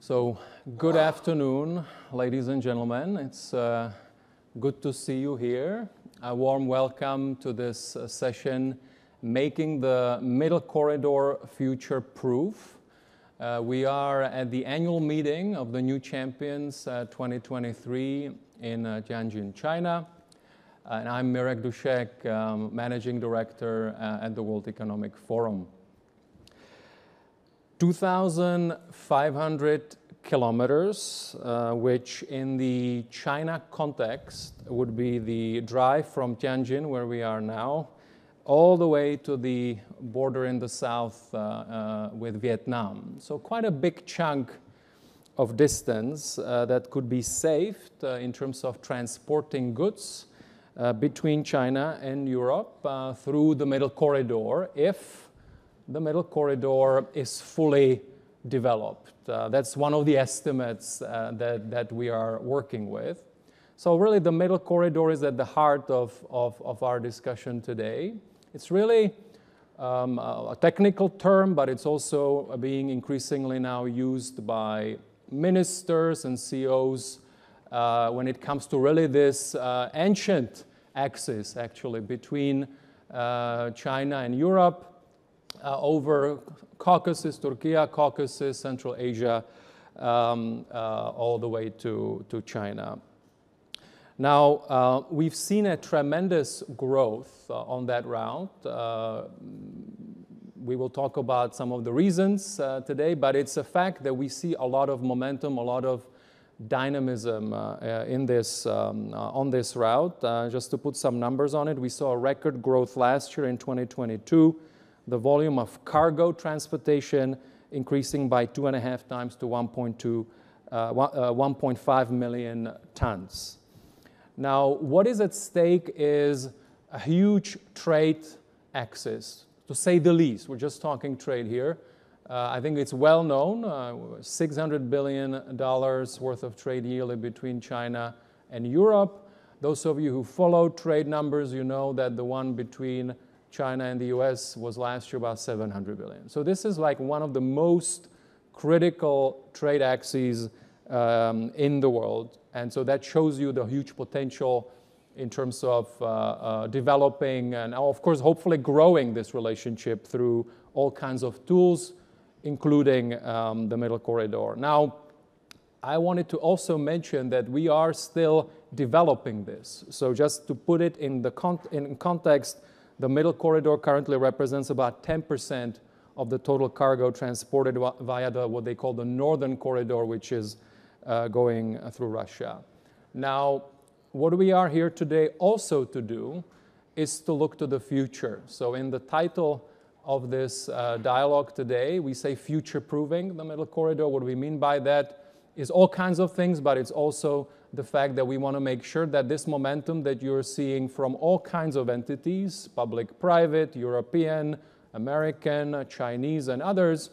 So, good afternoon, ladies and gentlemen. It's good to see you here. A warm welcome to this session, Making the Middle Corridor Future-Proof. We are at the annual meeting of the New Champions 2023 in Tianjin, China. And I'm Mirek Dušek, Managing Director at the World Economic Forum. 2,500 kilometers, which in the China context would be the drive from Tianjin, where we are now, all the way to the border in the south with Vietnam. So quite a big chunk of distance that could be saved in terms of transporting goods between China and Europe through the Middle Corridor, if the Middle Corridor is fully developed. That's one of the estimates that we are working with. So really the Middle Corridor is at the heart of our discussion today. It's really a technical term, but it's also being increasingly now used by ministers and CEOs when it comes to really this ancient axis, actually, between China and Europe, over Caucasus, Turkey, Caucasus, Central Asia, all the way to China. Now, we've seen a tremendous growth on that route. We will talk about some of the reasons today, but it's a fact that we see a lot of momentum, a lot of dynamism in this, on this route. Just to put some numbers on it, we saw a record growth last year in 2022. The volume of cargo transportation increasing by 2.5 times to 1.5 million tons. Now, what is at stake is a huge trade axis, to say the least. We're just talking trade here. I think it's well known, $600 billion worth of trade yearly between China and Europe. Those of you who follow trade numbers, you know that the one between China and the US was last year about $700 billion. So this is like one of the most critical trade axes in the world. And so that shows you the huge potential in terms of developing and, of course, hopefully growing this relationship through all kinds of tools, including the Middle Corridor. Now, I wanted to also mention that we are still developing this. So just to put it in context, the Middle Corridor currently represents about 10% of the total cargo transported via what they call the Northern Corridor, which is going through Russia. Now, what we are here today also to do is to look to the future. So in the title of this dialogue today, we say future-proofing the Middle Corridor. What do we mean by that is all kinds of things, but it's also the fact that we want to make sure that this momentum that you're seeing from all kinds of entities, public, private, European, American, Chinese, and others,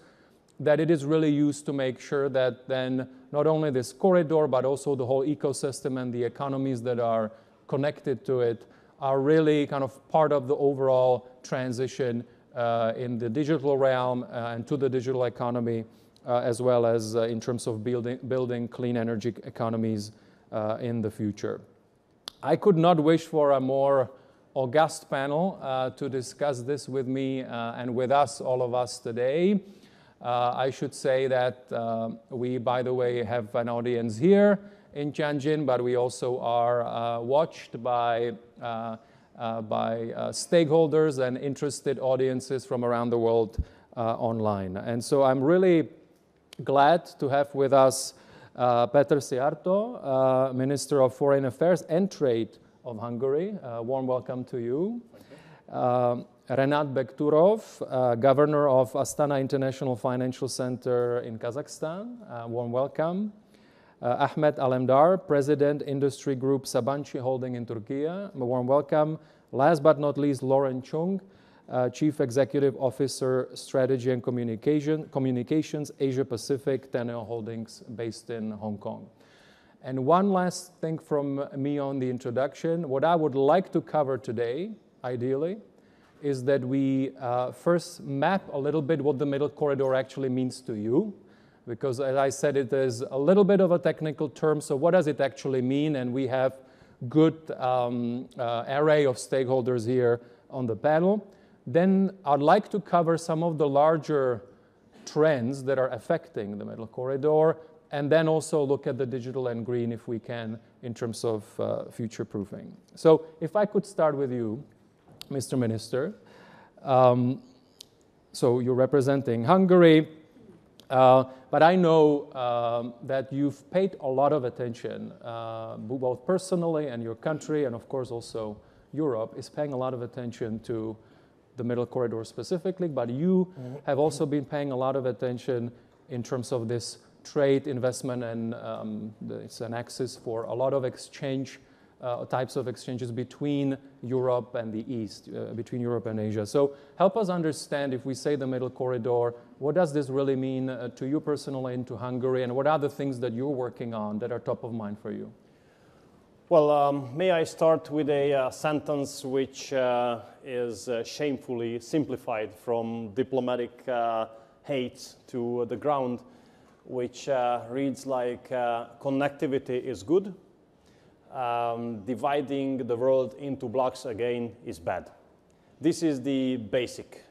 that it is really used to make sure that then not only this corridor, but also the whole ecosystem and the economies that are connected to it are really kind of part of the overall transition in the digital realm and to the digital economy, as well as in terms of building clean energy economies in the future. I could not wish for a more august panel to discuss this with me and with us, all of us today. I should say that we, by the way, have an audience here in Tianjin, but we also are watched by stakeholders and interested audiences from around the world online. And so I'm really glad to have with us Péter Szijjártó, Minister of Foreign Affairs and Trade of Hungary. Warm welcome to you. Renat Bekturov, Governor of Astana International Financial Center in Kazakhstan. Warm welcome. Ahmet Alemdar, President, Industry Group Sabancı Holding in Turkey. Warm welcome. Last but not least, Lauren Chung, Chief Executive Officer, Strategy and Communications, Asia Pacific, Teneo Holdings, based in Hong Kong. And one last thing from me on the introduction. What I would like to cover today, ideally, is that we first map a little bit what the Middle Corridor actually means to you. because as I said, it is a little bit of a technical term, so what does it actually mean? And we have good array of stakeholders here on the panel. Then I'd like to cover some of the larger trends that are affecting the middle corridor, and then also look at the digital and green, if we can, in terms of future-proofing. So if I could start with you, Mr. Minister. So you're representing Hungary, but I know that you've paid a lot of attention, both personally and your country, and of course also Europe is paying a lot of attention to the middle corridor specifically, but you have also been paying a lot of attention in terms of this trade, investment, and it's an axis for a lot of exchange, types of exchanges between Europe and the East, between Europe and Asia. So help us understand, if we say the middle corridor, what does this really mean to you personally and to Hungary, and what are the things that you're working on that are top of mind for you? Well, may I start with a sentence which is shamefully simplified from diplomatic hate to the ground, which reads like, connectivity is good, dividing the world into blocks again is bad. This is the basic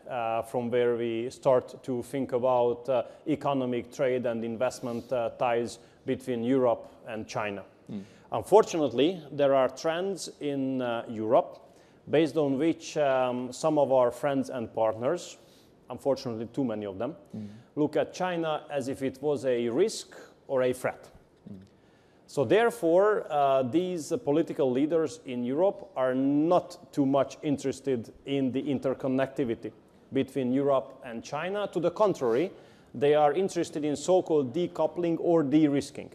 from where we start to think about economic trade and investment ties between Europe and China. Unfortunately, there are trends in Europe based on which some of our friends and partners, unfortunately too many of them, look at China as if it was a risk or a threat. So therefore, these political leaders in Europe are not too much interested in the interconnectivity between Europe and China. To the contrary, they are interested in so-called decoupling or de-risking.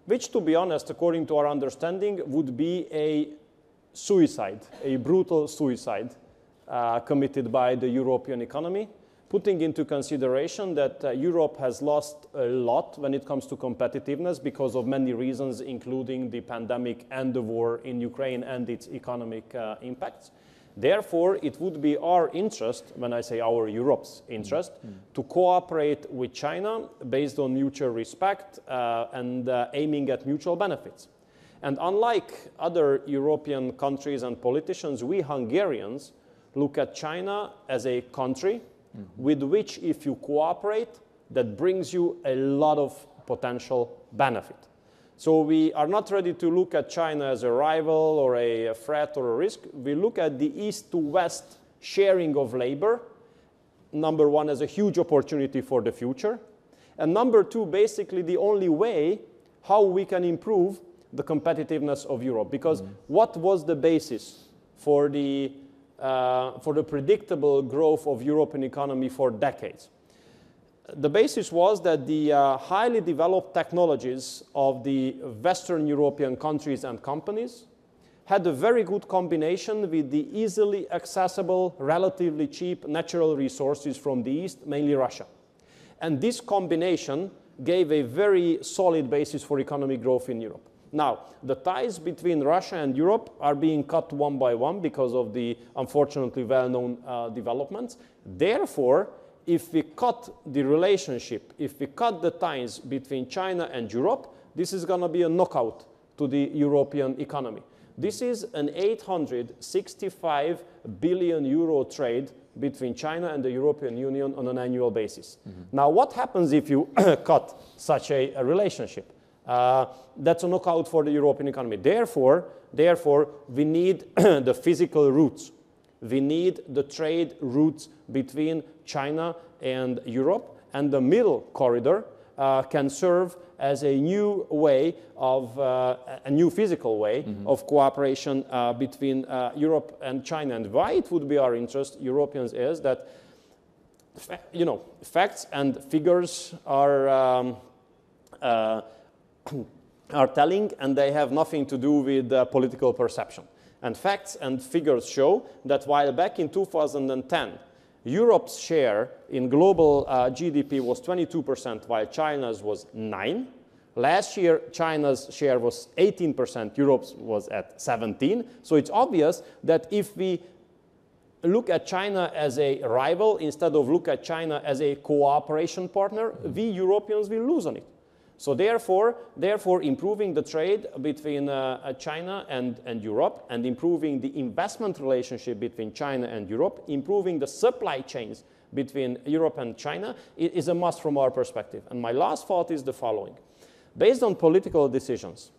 Which, to be honest, according to our understanding, would be a suicide, a brutal suicide committed by the European economy, putting into consideration that Europe has lost a lot when it comes to competitiveness because of many reasons, including the pandemic and the war in Ukraine and its economic impacts. Therefore, it would be our interest, when I say our Europe's interest, to cooperate with China based on mutual respect and aiming at mutual benefits. And unlike other European countries and politicians, we Hungarians look at China as a country with which, if you cooperate, that brings you a lot of potential benefit. So we are not ready to look at China as a rival or a threat or a risk. We look at the east to west sharing of labor, number one, as a huge opportunity for the future. And number two, basically the only way how we can improve the competitiveness of Europe. Because what was the basis for the predictable growth of European economy for decades? The basis was that the highly developed technologies of the Western European countries and companies had a very good combination with the easily accessible, relatively cheap natural resources from the East, mainly Russia. And this combination gave a very solid basis for economic growth in Europe. Now, the ties between Russia and Europe are being cut one by one because of the unfortunately well-known developments. Therefore, if we cut the relationship, if we cut the ties between China and Europe, this is going to be a knockout to the European economy. This is an 865 billion euro trade between China and the European Union on an annual basis. Now, what happens if you cut such a relationship? That's a knockout for the European economy. Therefore, we need the physical routes. We need the trade routes between China and Europe, and the middle corridor can serve as a new way of, a new physical way of cooperation between Europe and China. And why it would be our interest, Europeans, is that, facts and figures are telling, and they have nothing to do with political perception. And facts and figures show that while back in 2010, Europe's share in global GDP was 22%, while China's was 9%. Last year, China's share was 18%, Europe's was at 17%. So it's obvious that if we look at China as a rival instead of look at China as a cooperation partner, we Europeans will lose on it. So therefore improving the trade between China and Europe, and improving the investment relationship between China and Europe, improving the supply chains between Europe and China is a must from our perspective. And my last thought is the following. Based on political decisions,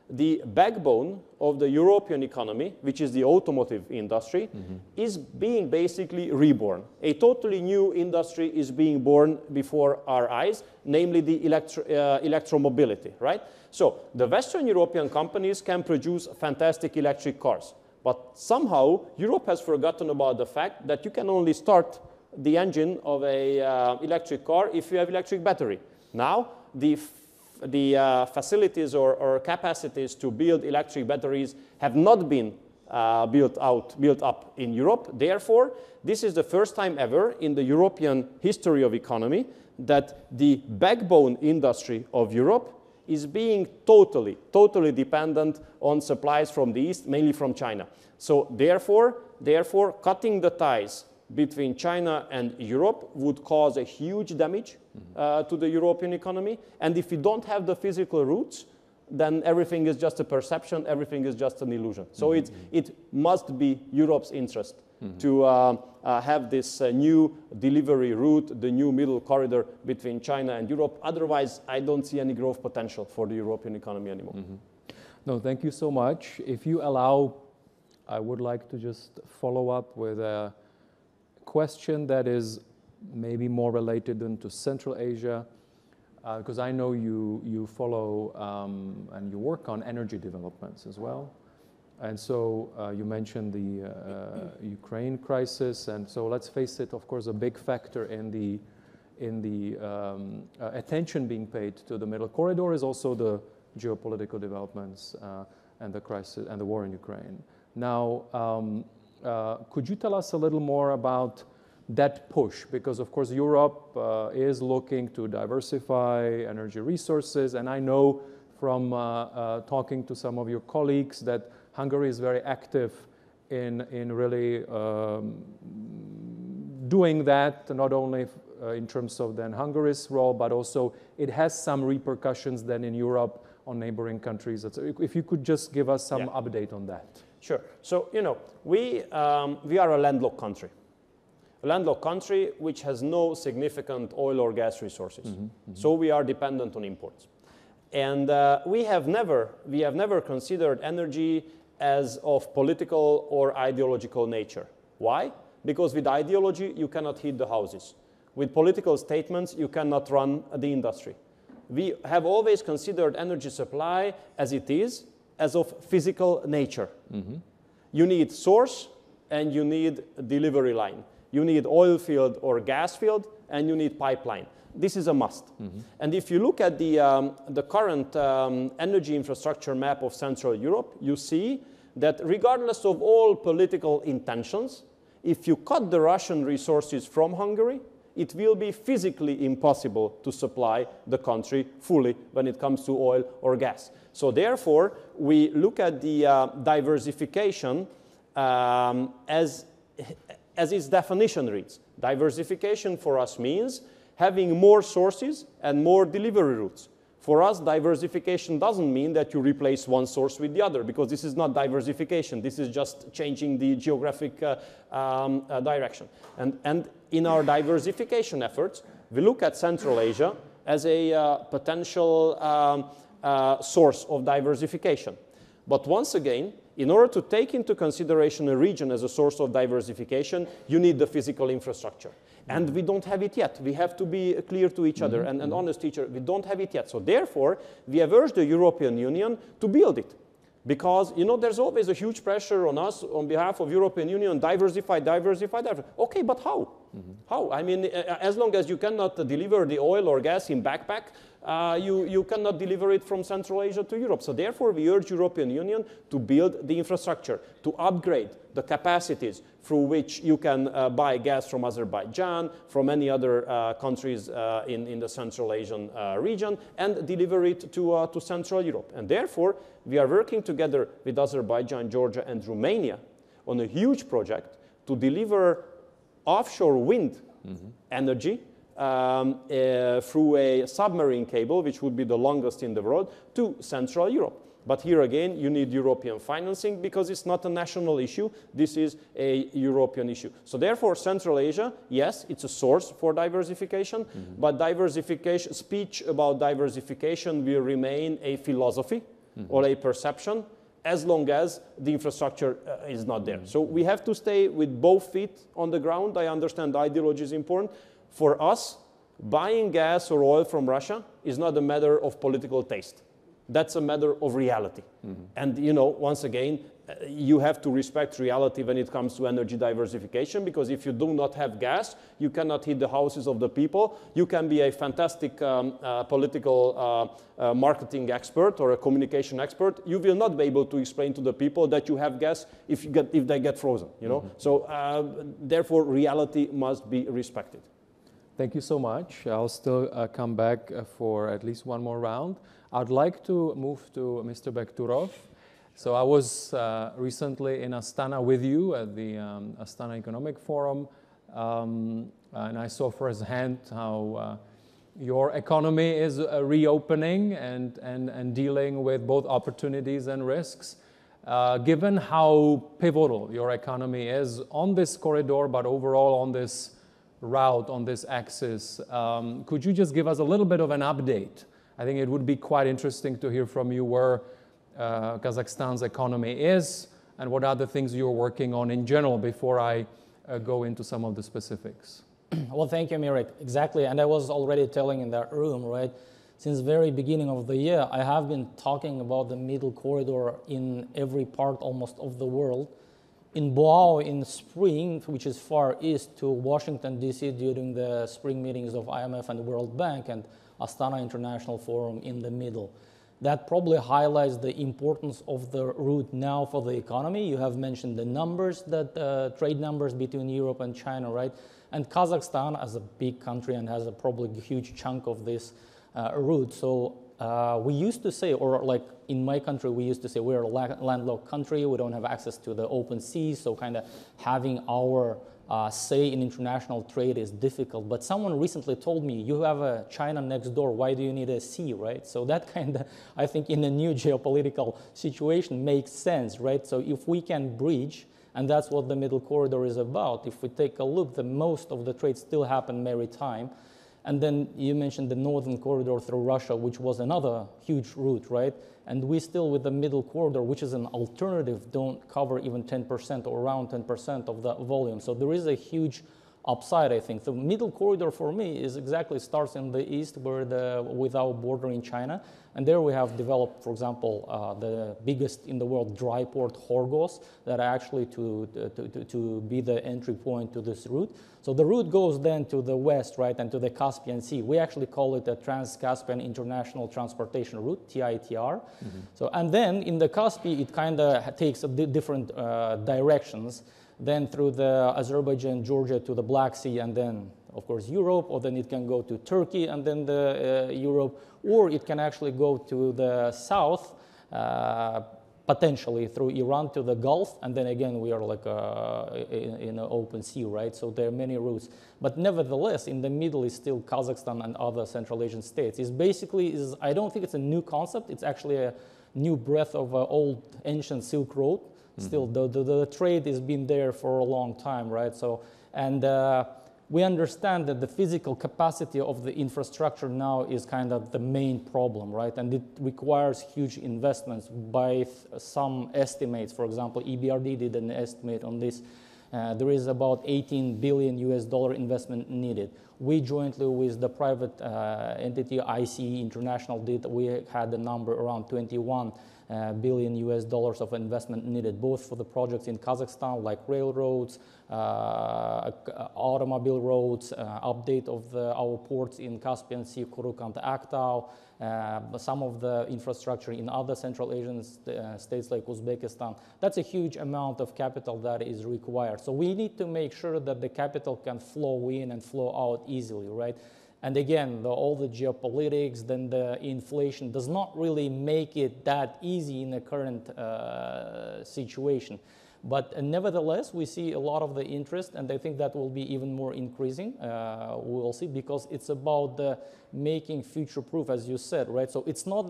the backbone of the European economy, which is the automotive industry, is being basically reborn. A totally new industry is being born before our eyes, namely the electromobility, right? So the Western European companies can produce fantastic electric cars, but somehow Europe has forgotten about the fact that you can only start the engine of a electric car if you have electric battery. Now, the facilities or capacities to build electric batteries have not been built up in Europe. Therefore, this is the first time ever in the European history of economy that the backbone industry of Europe is being totally dependent on supplies from the East, mainly from China. So therefore, cutting the ties between China and Europe would cause a huge damage to the European economy. And if we don't have the physical roots, then everything is just a perception, everything is just an illusion. So it must be Europe's interest to have this new delivery route, the new middle corridor between China and Europe. Otherwise, I don't see any growth potential for the European economy anymore. No, thank you so much. If you allow, I would like to just follow up with a question that is maybe more related to Central Asia, because I know you follow and you work on energy developments as well. And so you mentioned the Ukraine crisis, and so let's face it, of course, a big factor in the attention being paid to the Middle Corridor is also the geopolitical developments and the crisis and the war in Ukraine. Now, could you tell us a little more about that push? Because, of course, Europe is looking to diversify energy resources, and I know from talking to some of your colleagues that Hungary is very active in really doing that, not only in terms of then Hungary's role, but also it has some repercussions then in Europe on neighboring countries. If you could just give us some update on that. Sure. So, you know, we are a landlocked country. A landlocked country which has no significant oil or gas resources. So we are dependent on imports. And we have never considered energy as of political or ideological nature. Why? Because with ideology, you cannot heat the houses. With political statements, you cannot run the industry. We have always considered energy supply as it is, as of physical nature. You need source and you need delivery line. You need oil field or gas field, and you need pipeline. This is a must. And if you look at the current energy infrastructure map of Central Europe, you see that regardless of all political intentions, if you cut the Russian resources from Hungary, it will be physically impossible to supply the country fully when it comes to oil or gas. So therefore, we look at the diversification as its definition reads. Diversification for us means having more sources and more delivery routes. For us, diversification doesn't mean that you replace one source with the other, because this is not diversification. This is just changing the geographic direction. And in our diversification efforts, we look at Central Asia as a potential source of diversification. But once again, in order to take into consideration a region as a source of diversification, you need the physical infrastructure. And we don't have it yet. We have to be clear to each other and honest to each other. We don't have it yet. So therefore, we have urged the European Union to build it. Because, you know, there's always a huge pressure on us on behalf of European Union, diversify. Okay, but how? How? I mean, as long as you cannot deliver the oil or gas in backpack, you cannot deliver it from Central Asia to Europe. So therefore, we urge European Union to build the infrastructure, to upgrade the capacities through which you can buy gas from Azerbaijan, from any other countries in the Central Asian region, and deliver it to Central Europe. And therefore, we are working together with Azerbaijan, Georgia, and Romania on a huge project to deliver offshore wind energy through a submarine cable, which would be the longest in the world, to Central Europe. But here again, you need European financing because it's not a national issue. This is a European issue. So therefore, Central Asia, yes, it's a source for diversification, but diversification, speech about diversification will remain a philosophy or a perception as long as the infrastructure is not there. So we have to stay with both feet on the ground. I understand ideology is important. For us, buying gas or oil from Russia is not a matter of political taste. That's a matter of reality. And, you know, once again, you have to respect reality when it comes to energy diversification, because if you do not have gas, you cannot heat the houses of the people. You can be a fantastic political marketing expert or a communication expert. You will not be able to explain to the people that you have gas if they get frozen, you know. So therefore, reality must be respected. Thank you so much. I'll still come back for at least one more round. I'd like to move to Mr. Bekturov. So I was recently in Astana with you at the Astana Economic Forum, and I saw firsthand how your economy is reopening and dealing with both opportunities and risks. Given how pivotal your economy is on this corridor, but overall on this route, on this axis, could you just give us a little bit of an update? I think it would be quite interesting to hear from you where Kazakhstan's economy is and what are the things you're working on in general before I go into some of the specifics. Well, thank you, Mirek. Exactly, and I was already telling in that room, right? Since the very beginning of the year, I have been talking about the middle corridor in every part almost of the world. In Boao in spring, which is far east, to Washington, D.C. during the spring meetings of IMF and the World Bank, and Astana International Forum in the middle. That probably highlights the importance of the route now for the economy. You have mentioned the numbers, that trade numbers between Europe and China, right? And Kazakhstan, as a big country and has a probably huge chunk of this route. So we used to say, or like in my country, we used to say we're a landlocked country. We don't have access to the open seas. So kind of having our say in international trade is difficult. But someone recently told me, you have a China next door, why do you need a sea, right? So that kind of, I think in a new geopolitical situation makes sense, right? So if we can bridge, and that's what the middle corridor is about. If we take a look, the most of the trade still happen maritime. And then you mentioned the northern corridor through Russia, which was another huge route, right? And we still, with the middle corridor, which is an alternative, don't cover even 10% or around 10% of the volume. So there is a huge upside, I think. The middle corridor for me is exactly starts in the east with our border in China. And there we have developed, for example, the biggest in the world dry port, Horgos, that are actually to be the entry point to this route. So the route goes then to the west, right, and to the Caspian Sea. We actually call it a Trans-Caspian International Transportation Route, TITR. So, and then in the Caspian, it kind of takes different directions. Then through the Azerbaijan, Georgia to the Black Sea, and then, of course, Europe, or then it can go to Turkey and then Europe, or it can actually go to the south, potentially through Iran to the Gulf, and then again we are like in an open sea, right? So there are many routes. But nevertheless, in the middle is still Kazakhstan and other Central Asian states. It's basically, I don't think it's a new concept, it's actually a new breadth of an old ancient Silk Road. Still, the trade has been there for a long time, right? So, and we understand that the physical capacity of the infrastructure now is kind of the main problem, right? And it requires huge investments. By some estimates, for example, EBRD did an estimate on this. There is about $18 billion investment needed. We jointly with the private entity ICE International we had a number around $21 billion of investment needed, both for the projects in Kazakhstan, like railroads, automobile roads, update of our ports in Caspian Sea, Kuruk and Aktau, some of the infrastructure in other Central Asian states like Uzbekistan. That's a huge amount of capital that is required. So we need to make sure that the capital can flow in and flow out easily, right? And again, all the geopolitics, then the inflation does not really make it that easy in the current situation. But nevertheless, we see a lot of the interest, and I think that will be even more increasing. We will see, because it's about the making future-proof, as you said, right? So it's not,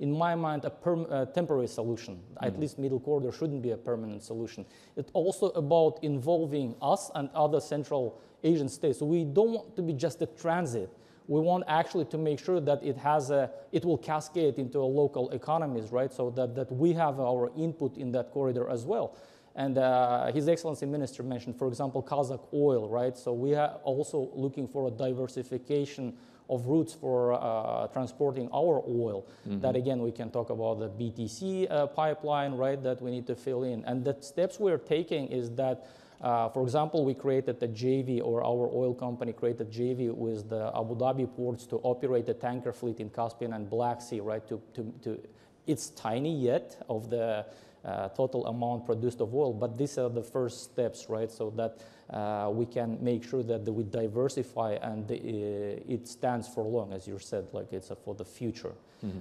in my mind, a temporary solution. At least middle corridor shouldn't be a permanent solution. It's also about involving us and other Central Asian states. So we don't want to be just a transit. We want actually to make sure that it will cascade into a local economies, right? So that we have our input in that corridor as well. And His Excellency Minister mentioned, for example, Kazakh oil, right? So we are also looking for a diversification of routes for transporting our oil. That again, we can talk about the BTC pipeline, right? That we need to fill in. And the steps we're taking is that, for example, we created a JV, or our oil company created JV with the Abu Dhabi ports to operate a tanker fleet in Caspian and Black Sea, right? It's tiny yet of the total amount produced of oil, but these are the first steps, right? So that we can make sure that we diversify and it stands for long, as you said, like it's for the future.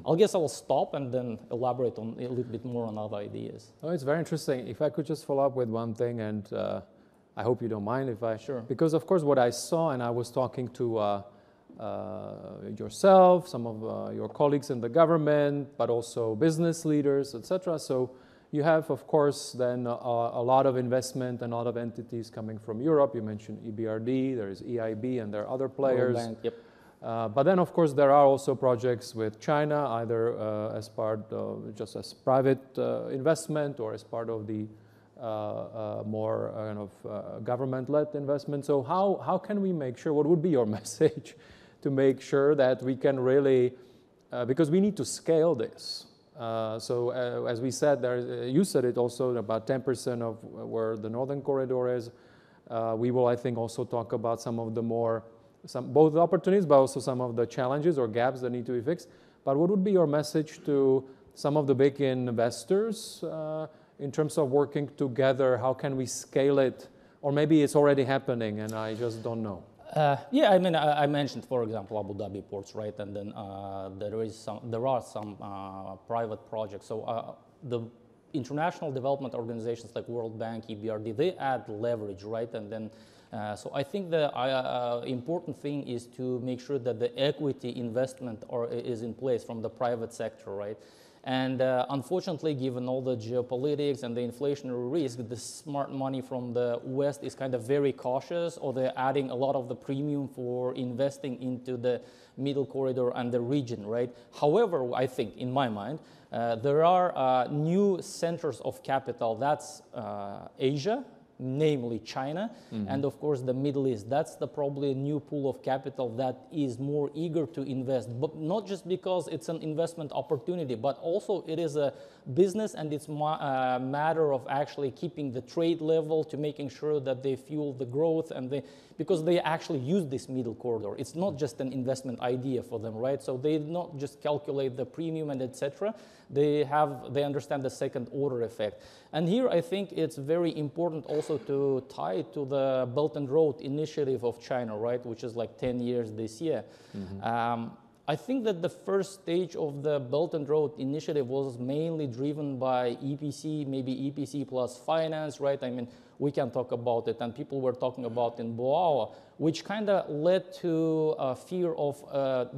I guess I'll stop and then elaborate on a little bit more on other ideas. Oh, it's very interesting. If I could just follow up with one thing, and I hope you don't mind if I... Sure. Because of course what I saw, and I was talking to yourself, some of your colleagues in the government, but also business leaders, etc. So you have, of course, then a lot of investment and a lot of entities coming from Europe. You mentioned EBRD, there is EIB, and there are other players. World Bank, yep. But then, of course, there are also projects with China, either as part of just as private investment or as part of the more kind of government-led investment. So how can we make sure, what would be your message to make sure that we can really, because we need to scale this. As we said, you said it also, about 10% of where the Northern Corridor is. We will, I think, also talk about some of the both the opportunities, but also some of the challenges or gaps that need to be fixed. But what would be your message to some of the big investors in terms of working together? How can we scale it? Or maybe it's already happening and I just don't know. Yeah, I mean, I mentioned, for example, Abu Dhabi ports, right? And then there are some private projects. So the international development organizations like World Bank, EBRD, they add leverage, right? And then, so I think the important thing is to make sure that the equity investment is in place from the private sector, right? And unfortunately, given all the geopolitics and the inflationary risk, the smart money from the West is kind of very cautious, or they're adding a lot of the premium for investing into the middle corridor and the region, right? However, I think, in my mind, there are new centers of capital. That's Asia, namely China, and of course the Middle East. That's probably a new pool of capital that is more eager to invest, but not just because it's an investment opportunity, but also it is a business, and it's a matter of actually keeping the trade level, to making sure that they fuel the growth, and because they actually use this middle corridor. It's not just an investment idea for them, right? So they not just calculate the premium and etc. They understand the second order effect. And here I think it's very important also to tie it to the Belt and Road Initiative of China, right? Which is like 10 years this year. I think that the first stage of the Belt and Road Initiative was mainly driven by EPC, maybe EPC plus finance, right? I mean, we can talk about it, and people were talking about in Boao, which kind of led to a fear of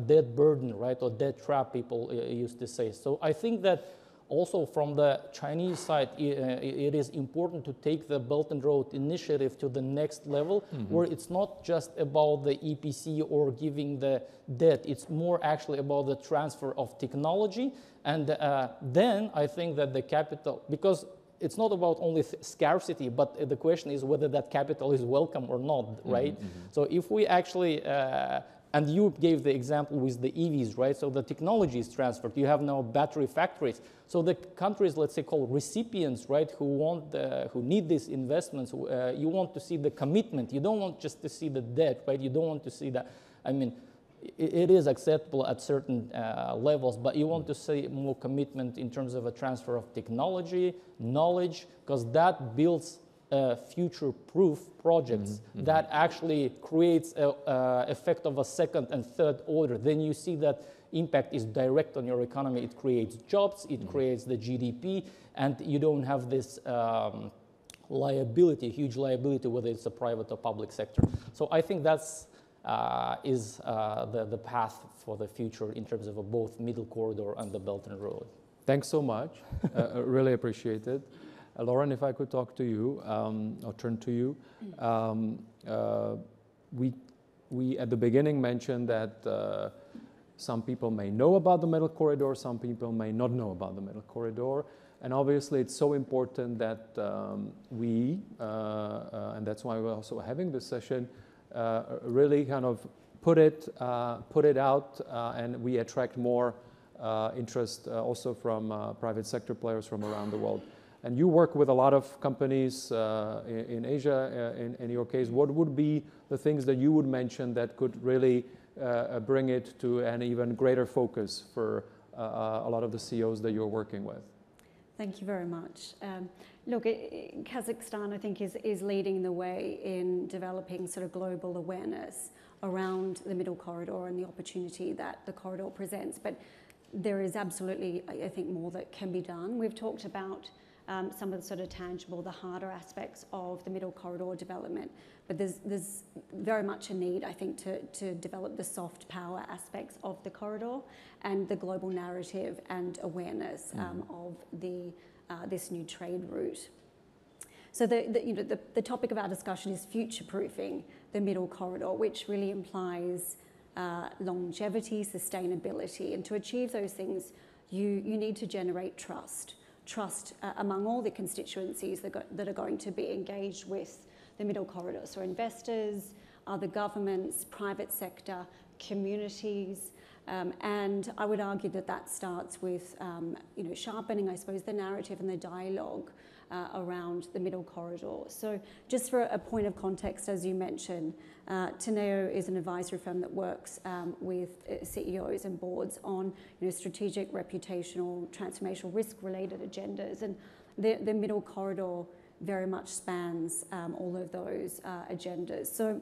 debt burden, right? Or debt trap, people used to say. So I think that also from the Chinese side, it is important to take the Belt and Road Initiative to the next level, where it's not just about the EPC or giving the debt. It's more actually about the transfer of technology. And then I think that the capital, because it's not about only scarcity, but the question is whether that capital is welcome or not, right? So if we actually, and you gave the example with the EVs, right? So the technology is transferred. You have now battery factories. So the countries, let's say, called recipients, right, who need these investments, you want to see the commitment. You don't want just to see the debt, right? You don't want to see that. I mean, it is acceptable at certain levels, but you want to see more commitment in terms of a transfer of technology, knowledge, because that builds future-proof projects that actually creates an effect of a second and third order. Then you see that impact is direct on your economy. It creates jobs, it creates the GDP, and you don't have this liability, huge liability, whether it's the private or public sector. So I think that's the path for the future in terms of both middle corridor and the Belt and Road. Thanks so much. Really appreciate it. Lauren, if I could talk to you, or turn to you. We at the beginning mentioned that some people may know about the middle corridor, some people may not know about the middle corridor. And obviously it's so important that and that's why we're also having this session, really kind of put it out, and we attract more interest also from private sector players from around the world. And you work with a lot of companies in Asia. In your case, what would be the things that you would mention that could really bring it to an even greater focus for a lot of the CEOs that you're working with? Thank you very much. Look, Kazakhstan, I think, is leading the way in developing sort of global awareness around the middle corridor and the opportunity that the corridor presents. But there is absolutely, I think, more that can be done. We've talked about some of the sort of tangible, the harder aspects of the middle corridor development. But there's very much a need, I think, to develop the soft power aspects of the corridor and the global narrative and awareness of this new trade route. So the topic of our discussion is future-proofing the middle corridor, which really implies longevity, sustainability. And to achieve those things, you need to generate trust among all the constituencies that are going to be engaged with the middle corridor. So investors, other governments, private sector, communities, and I would argue that starts with sharpening, I suppose, the narrative and the dialogue around the middle corridor. So just for a point of context, as you mentioned, Teneo is an advisory firm that works with CEOs and boards on strategic, reputational, transformational, risk-related agendas, and the middle corridor very much spans all of those agendas. So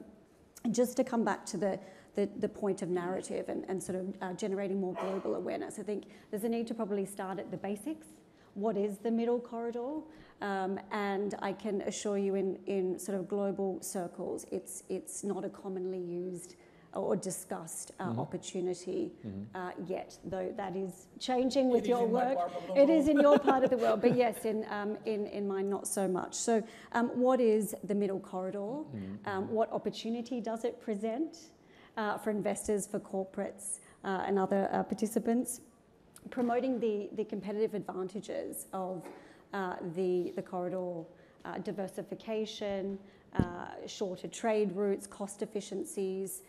just to come back to the point of narrative and sort of generating more global awareness, I think there's a need to probably start at the basics. What is the middle corridor? And I can assure you in sort of global circles, it's not a commonly used or discussed opportunity yet, though that is changing with your work. It is in your part of the world, but yes, in mine not so much. So what is the middle corridor? What opportunity does it present for investors, for corporates and other participants? Promoting the competitive advantages of the corridor, diversification, shorter trade routes, cost efficiencies,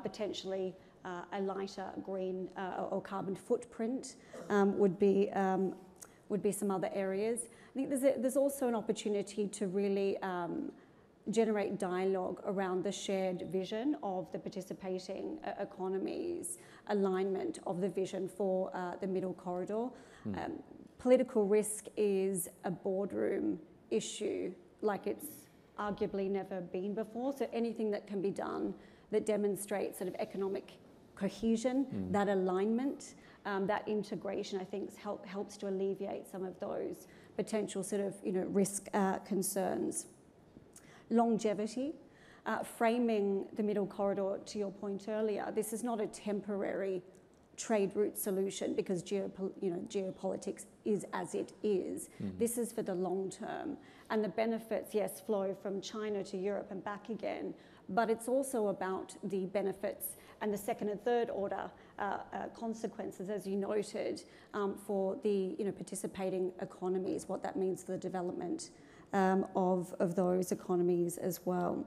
potentially a lighter green or carbon footprint would be some other areas. I think there's also an opportunity to really generate dialogue around the shared vision of the participating economies, alignment of the vision for the middle corridor. Political risk is a boardroom issue like it's arguably never been before. So anything that can be done that demonstrates sort of economic cohesion, that alignment, that integration, I think helps to alleviate some of those potential sort of risk concerns. Longevity, framing the middle corridor, to your point earlier, this is not a temporary trade route solution because geopolitics is as it is. This is for the long term. And the benefits, yes, flow from China to Europe and back again, but it's also about the benefits and the second and third order consequences, as you noted, for the participating economies, what that means for the development of those economies as well.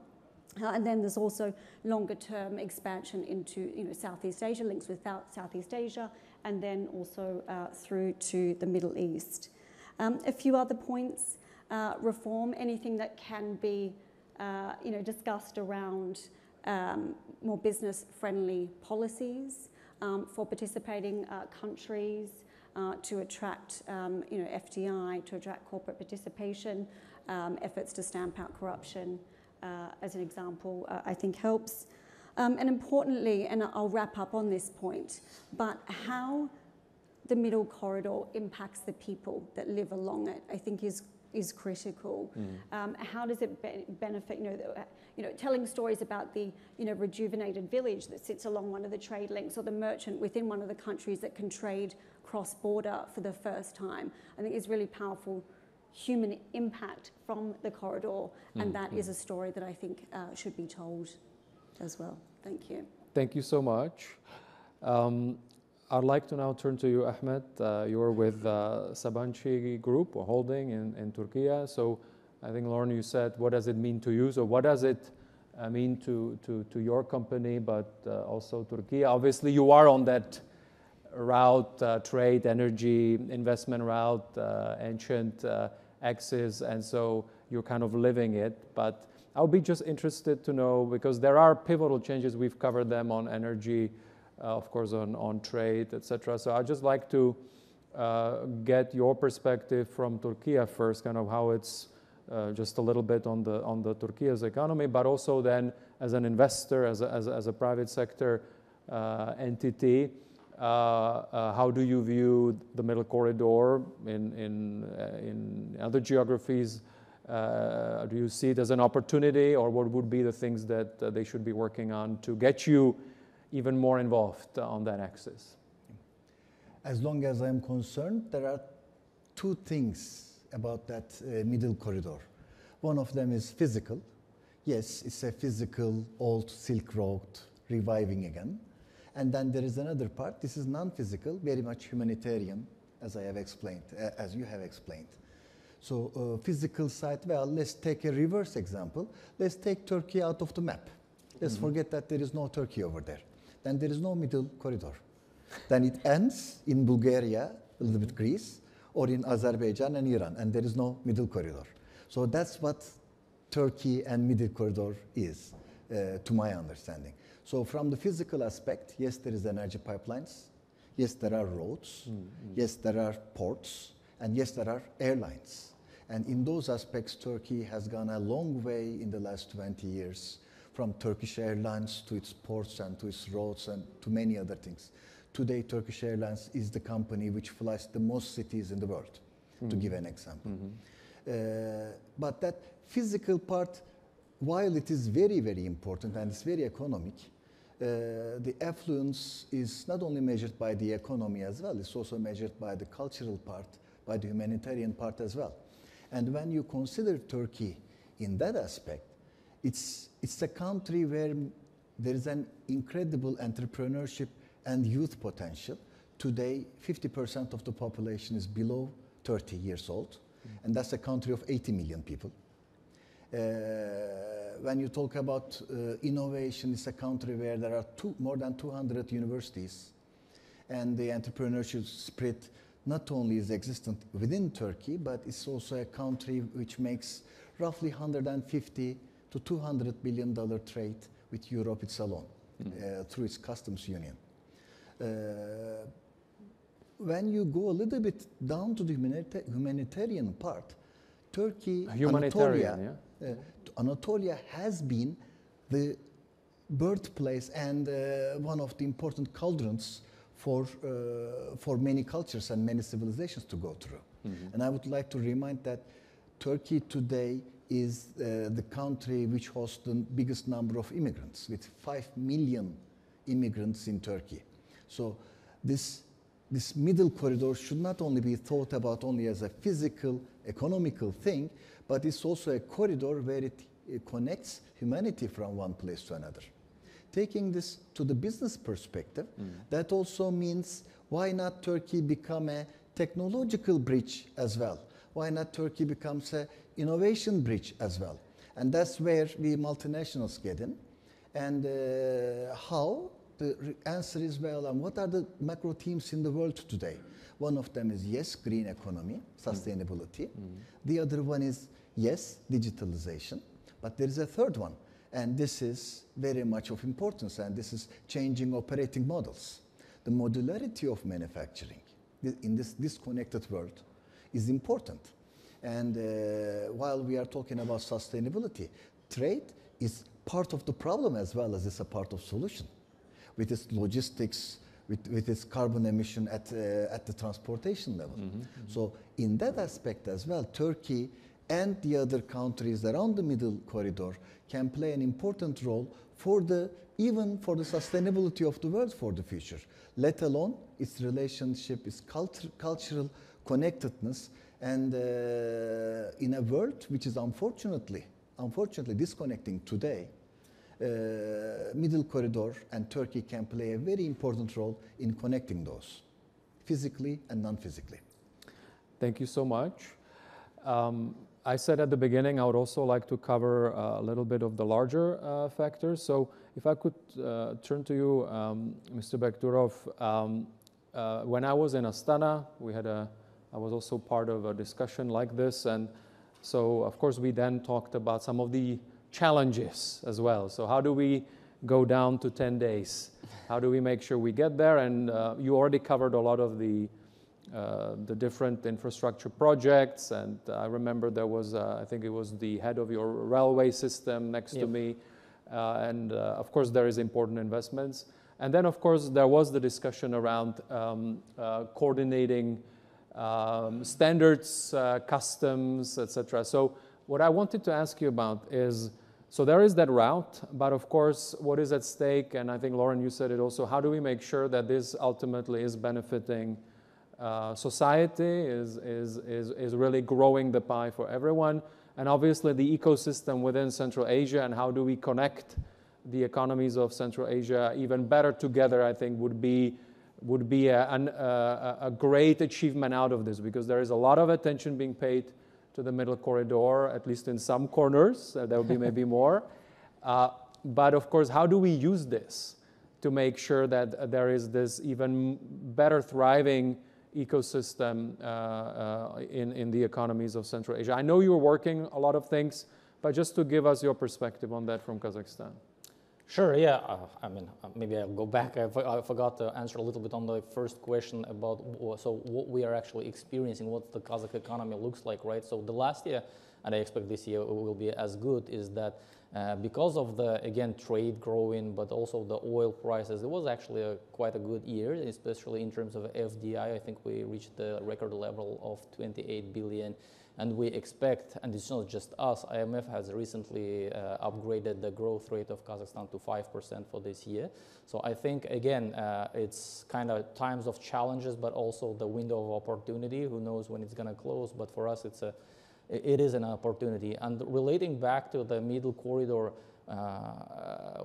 And then there's also longer term expansion into Southeast Asia, links with Southeast Asia, and then also through to the Middle East. A few other points, reform, anything that can be discussed around more business-friendly policies for participating countries to attract FDI, to attract corporate participation, efforts to stamp out corruption, as an example, I think helps. And importantly, and I'll wrap up on this point, but how the middle corridor impacts the people that live along it, I think is is critical. How does it benefit? Telling stories about the rejuvenated village that sits along one of the trade links, or the merchant within one of the countries that can trade cross-border for the first time, I think is really powerful human impact from the corridor, and that is a story that I think should be told as well. Thank you. Thank you so much. I'd like to now turn to you, Ahmed. You're with Sabancı Group or holding in Turkey. So I think, Lauren, you said, what does it mean to you? So what does it mean to your company, but also Turkey? Obviously, you are on that route, trade, energy, investment route, ancient axis, and so you're kind of living it. But I would be just interested to know, because there are pivotal changes, we've covered them on energy, of course on trade, etc. So I'd just like to get your perspective from Turkey first, kind of how it's just a little bit on the Turkey's economy, but also then as an investor, as a private sector entity. How do you view the Middle Corridor in other geographies? Do you see it as an opportunity, or what would be the things that they should be working on to get you even more involved on that axis? As long as I'm concerned, there are two things about that Middle Corridor. One of them is physical. Yes, it's a physical old Silk Road reviving again. And then there is another part. This is non-physical, very much humanitarian, as I have explained, as you have explained. So physical side, well, let's take a reverse example. Let's take Turkey out of the map. Let's forget that there is no Turkey over there. Then there is no Middle Corridor. Then it ends in Bulgaria, a little bit Greece, or in Azerbaijan and Iran, and there is no Middle Corridor. So that's what Turkey and Middle Corridor is, to my understanding. So from the physical aspect, yes, there is energy pipelines. Yes, there are roads. Yes, there are ports. And yes, there are airlines. And in those aspects, Turkey has gone a long way in the last 20 years, from Turkish Airlines to its ports and to its roads and to many other things. Today, Turkish Airlines is the company which flies the most cities in the world, to give an example. But that physical part, while it is very, very important and it's very economic, the affluence is not only measured by the economy as well, it's also measured by the cultural part, by the humanitarian part as well. And when you consider Turkey in that aspect, it's a country where there is an incredible entrepreneurship and youth potential. Today, 50% of the population is below 30 years old, and that's a country of 80 million people. When you talk about innovation, it's a country where there are more than 200 universities, and the entrepreneurship spirit not only is existent within Turkey, but it's also a country which makes roughly $150 to $200 billion trade with Europe it's alone, through its customs union. When you go a little bit down to the humanitarian part, Turkey, Anatolia has been the birthplace and one of the important cauldrons for many cultures and many civilizations to go through. And I would like to remind that Turkey today is the country which hosts the biggest number of immigrants, with 5 million immigrants in Turkey. So this Middle Corridor should not only be thought about only as a physical, economical thing, but it's also a corridor where it connects humanity from one place to another. Taking this to the business perspective, that also means why not Turkey become a technological bridge as well? Why not Turkey becomes an innovation bridge as well? And that's where we multinationals get in. And how? The answer is, well, and what are the macro themes in the world today? One of them is, yes, green economy, sustainability. The other one is, yes, digitalization. But there is a third one, and this is very much of importance, and this is changing operating models. The modularity of manufacturing in this disconnected world is important. And while we are talking about sustainability, trade is part of the problem as well as it's a part of solution. With its logistics, with its carbon emission at the transportation level. So in that aspect as well, Turkey and the other countries around the middle corridor can play an important role for even for the sustainability of the world for the future, let alone its relationship, its cultural connectedness, and in a world which is unfortunately disconnecting today, middle corridor and Turkey can play a very important role in connecting those, physically and non-physically. Thank you so much. I said at the beginning I would also like to cover a little bit of the larger factors. So if I could turn to you, Mr. Bekturov, when I was in Astana, I was also part of a discussion like this, and so of course we then talked about some of the challenges as well. So how do we go down to 10 days? How do we make sure we get there? And you already covered a lot of the different infrastructure projects, and I remember there was, I think it was the head of your railway system next to me, and of course there is important investments. And then of course there was the discussion around coordinating standards, customs, etc. So what I wanted to ask you about is, so there is that route, but of course what is at stake, and I think Lauren, you said it also, how do we make sure that this ultimately is benefiting society, is really growing the pie for everyone, and obviously the ecosystem within Central Asia, and how do we connect the economies of Central Asia even better together, I think would be a great achievement out of this, because there is a lot of attention being paid to the middle corridor, at least in some corners. There will be maybe more. But of course, how do we use this to make sure that there is this even better thriving ecosystem in the economies of Central Asia? I know you're working a lot of things, but just to give us your perspective on that from Kazakhstan. Sure, yeah. I mean, maybe I'll go back. I forgot to answer a little bit on the first question about so what we are actually experiencing, what the Kazakh economy looks like, right? So the last year, and I expect this year will be as good, is that because of the, again, trade growing, but also the oil prices, it was actually quite a good year, especially in terms of FDI. I think we reached the record level of 28 billion. And we expect, and it's not just us, IMF has recently upgraded the growth rate of Kazakhstan to 5% for this year. So I think, again, it's kind of times of challenges, but also the window of opportunity. Who knows when it's going to close, but for us, it is an opportunity. And relating back to the middle corridor,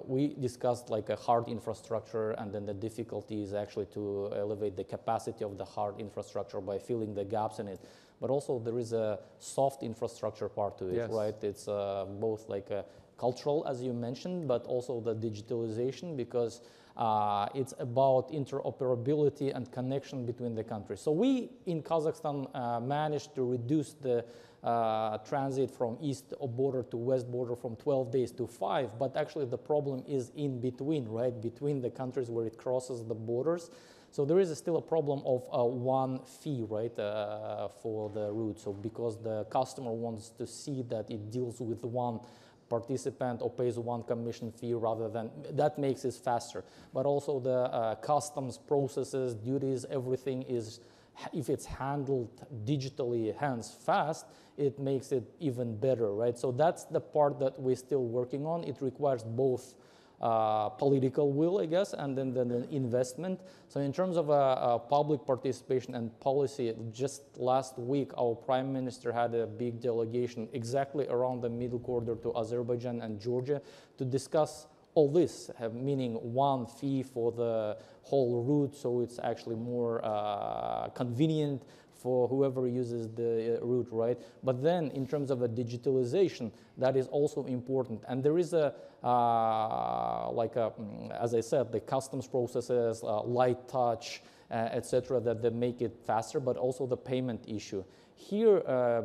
we discussed like a hard infrastructure, and then the difficulty is actually to elevate the capacity of the hard infrastructure by filling the gaps in it. But also there is a soft infrastructure part to it, yes. Right? It's both like a cultural, as you mentioned, but also the digitalization, because it's about interoperability and connection between the countries. So we in Kazakhstan managed to reduce the transit from east border to west border from 12 days to 5, but actually the problem is in between, right? Between the countries where it crosses the borders. So there is still a problem of one fee, right, for the route. So because the customer wants to see that it deals with one participant or pays one commission fee rather than, that makes it faster. But also the customs processes, duties, everything is, if it's handled digitally, hands fast, it makes it even better, right? So that's the part that we're still working on. It requires both political will, I guess, and then the investment. So in terms of public participation and policy, just last week, our Prime Minister had a big delegation exactly around the middle corridor to Azerbaijan and Georgia to discuss all this, meaning one fee for the whole route, so it's actually more convenient for whoever uses the route, right? But then in terms of a digitalization, that is also important. And there is a, as I said, the customs processes, light touch, etc., that they make it faster, but also the payment issue. Here,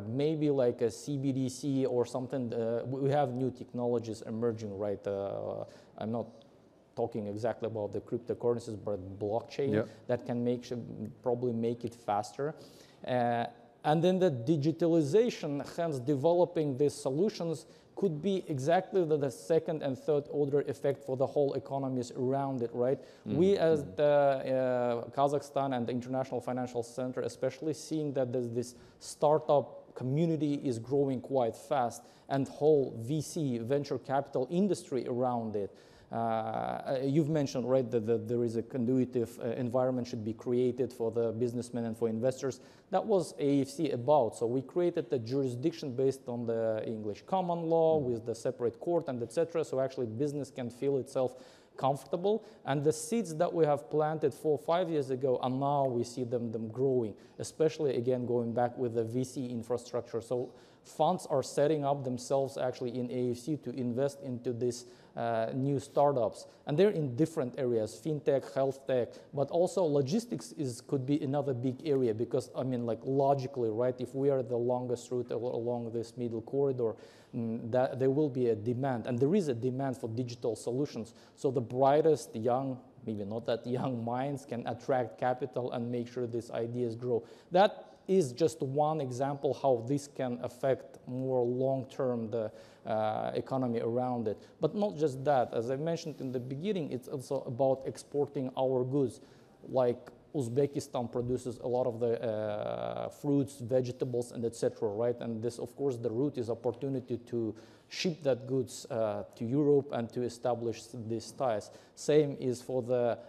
maybe like a CBDC or something, we have new technologies emerging, right? I'm not talking exactly about the cryptocurrencies, but blockchain that can probably make it faster. And then the digitalization, hence developing these solutions, could be exactly the second and third order effect for the whole economies around it, right? We as the Kazakhstan and the International Financial Center, especially seeing that there's this startup community is growing quite fast and whole VC, venture capital industry around it. You've mentioned, right, that there is a conducive environment should be created for the businessmen and for investors. That was AFC about. So we created the jurisdiction based on the English common law with the separate court and etc. So actually business can feel itself comfortable. And the seeds that we have planted 4 or 5 years ago, and now we see them growing, especially again going back with the VC infrastructure. So funds are setting up themselves actually in AFC to invest into this new startups, and they're in different areas, fintech, health tech, but also logistics could be another big area because, I mean, like logically, right, if we are the longest route along this middle corridor, that there will be a demand, and there is a demand for digital solutions. So the brightest young, maybe not that young minds can attract capital and make sure these ideas grow. That is just one example how this can affect more long-term the economy around it. But not just that, as I mentioned in the beginning, it's also about exporting our goods. Like Uzbekistan produces a lot of the fruits, vegetables, and etc., right? And this, of course, the route is opportunity to ship that goods to Europe and to establish these ties. Same is for the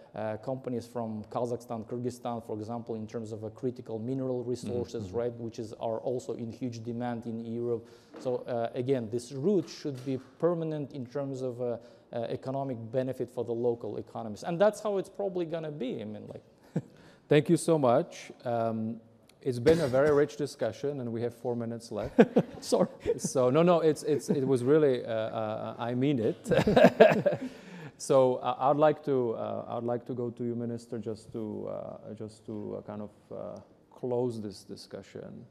companies from Kazakhstan, Kyrgyzstan, for example, in terms of critical mineral resources, right, which are also in huge demand in Europe. So again, this route should be permanent in terms of economic benefit for the local economies. And that's how it's probably going to be. I mean, like. Thank you so much. It's been a very rich discussion, and we have 4 minutes left. Sorry. So no, it was really, I mean it. So I'd like to go to you, Minister, just to kind of close this discussion,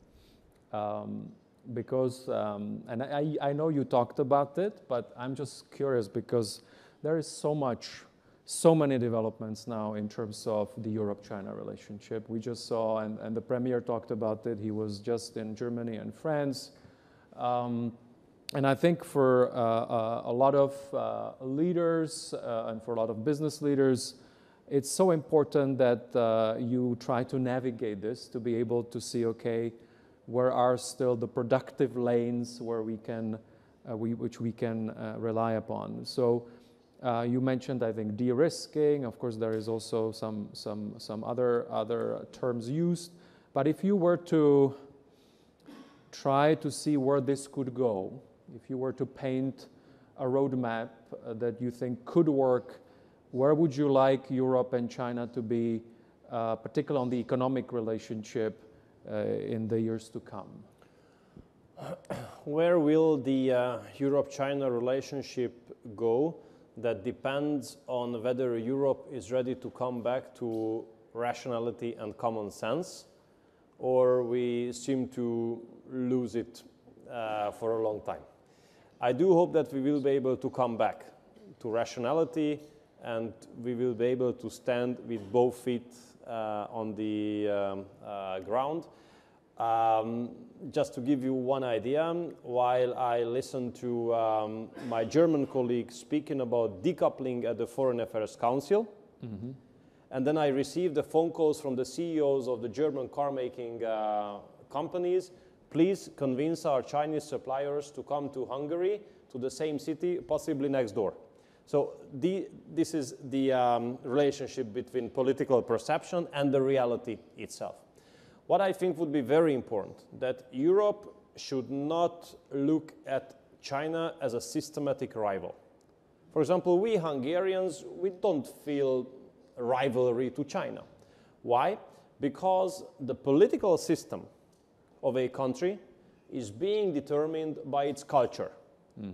because and I know you talked about it, but I'm just curious because there is so many developments now in terms of the Europe-China relationship. We just saw, and the Premier talked about it, he was just in Germany and France. And I think for a lot of leaders and for a lot of business leaders, it's so important that you try to navigate this to be able to see, okay, where are still the productive lanes where we can, which we can rely upon. So you mentioned, I think, de-risking. Of course, there is also some other terms used. But if you were to try to see where this could go, if you were to paint a roadmap that you think could work, where would you like Europe and China to be, particularly on the economic relationship in the years to come? Where will the Europe-China relationship go? That depends on whether Europe is ready to come back to rationality and common sense, or we seem to lose it for a long time. I do hope that we will be able to come back to rationality, and we will be able to stand with both feet on the ground. Just to give you one idea, while I listened to my German colleague speaking about decoupling at the Foreign Affairs Council, and then I received the phone calls from the CEOs of the German car-making companies, please convince our Chinese suppliers to come to Hungary, to the same city, possibly next door. So this is the relationship between political perception and the reality itself. What I think would be very important, that Europe should not look at China as a systematic rival. For example, we Hungarians, we don't feel rivalry to China. Why? Because the political system of a country is being determined by its culture,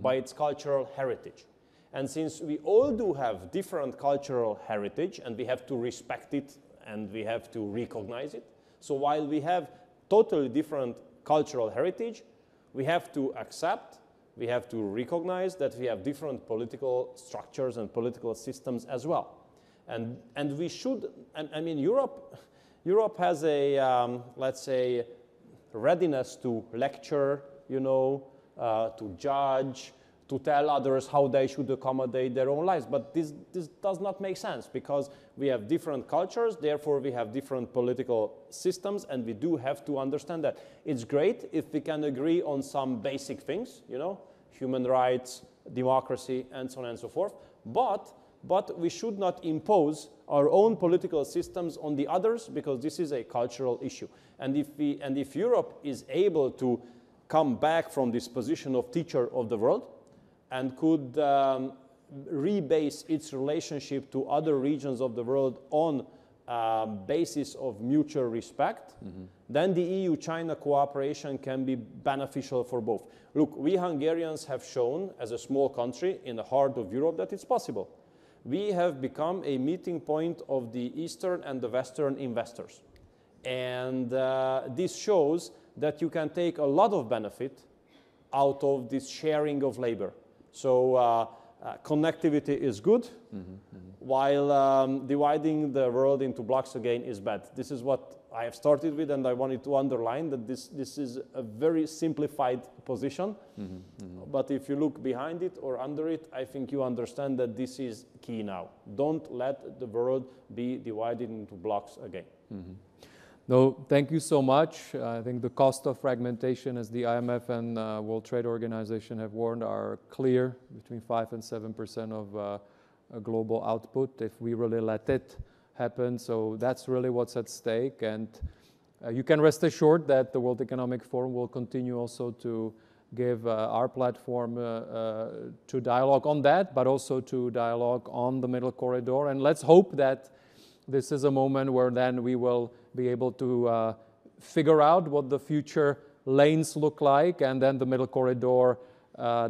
by its cultural heritage. And since we all do have different cultural heritage, and we have to respect it and we have to recognize it, so while we have totally different cultural heritage, we have to accept, we have to recognize that we have different political structures and political systems as well. And we should, I mean, Europe has a, let's say, readiness to lecture, you know, to judge, to tell others how they should accommodate their own lives. But this does not make sense, because we have different cultures, therefore we have different political systems, and we do have to understand that. It's great if we can agree on some basic things, you know, human rights, democracy, and so on and so forth, but we should not impose our own political systems on the others, because this is a cultural issue. And if Europe is able to come back from this position of teacher of the world and could rebase its relationship to other regions of the world on basis of mutual respect, then the EU-China cooperation can be beneficial for both. Look, we Hungarians have shown, as a small country in the heart of Europe, that it's possible. We have become a meeting point of the Eastern and the Western investors. And this shows that you can take a lot of benefit out of this sharing of labor. So connectivity is good, while dividing the world into blocks again is bad. This is what I have started with, and I wanted to underline that this is a very simplified position. But if you look behind it or under it, I think you understand that this is key now. Don't let the world be divided into blocks again. No, thank you so much. I think the cost of fragmentation, as the IMF and World Trade Organization have warned, are clear, between 5 and 7% of a global output, if we really let it happen. So that's really what's at stake. And you can rest assured that the World Economic Forum will continue also to give our platform to dialogue on that, but also to dialogue on the Middle Corridor. And let's hope that this is a moment where then we will be able to figure out what the future lanes look like, and then the Middle Corridor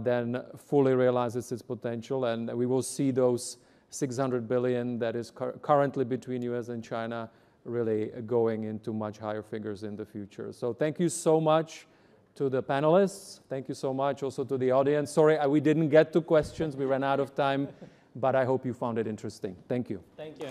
then fully realizes its potential, and we will see those 600 billion that is currently between US and China really going into much higher figures in the future. So thank you so much to the panelists. Thank you so much also to the audience. Sorry, we didn't get to questions. We ran out of time, but I hope you found it interesting. Thank you. Thank you.